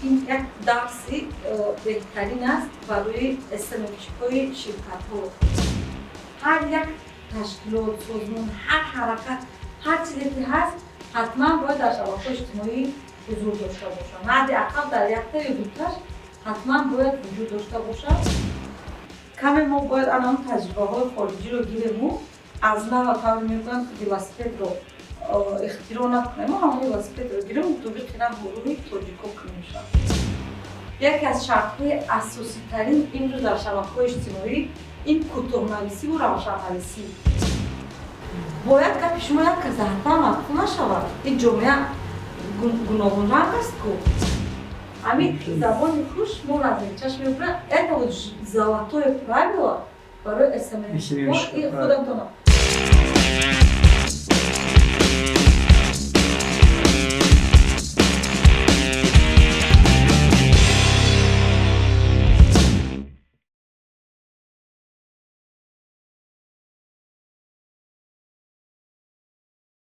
ин як дарси беҳтарин аст барои смчҳои ширкатҳо. ҳар як ташкилот, созмон, ҳар ҳаракат, ҳар чизе ки ҳаст ҳатман бояд дар шабакаҳои иҷтимоӣ ҳузур дошта бошад. ҳадиаққал дар якта ё дуташ ҳатман бояд вуҷуд дошта бошад. каме мо бояд анон таҷрибаҳои хориҷиро гирему, аз нава тавре мекунам ки велосипедро ихтироъ накунем, мо ҳамон велосипедро гирем мутобиқи равҳуруни тоҷикҳо ки мешавад. яке аз шартҳои асоситарин имрӯз дар шабакаҳои иҷтимоӣ ин кӯтоҳнависиву равшаннависӣ. бояд гапи шумо як каса ҳатман мафҳум нашавад. ин ҷомеа гуногунранг аст ку. ҳамин забони хуш мо назарчаш мекунем. Это вот золотое правило барои смс. И худатон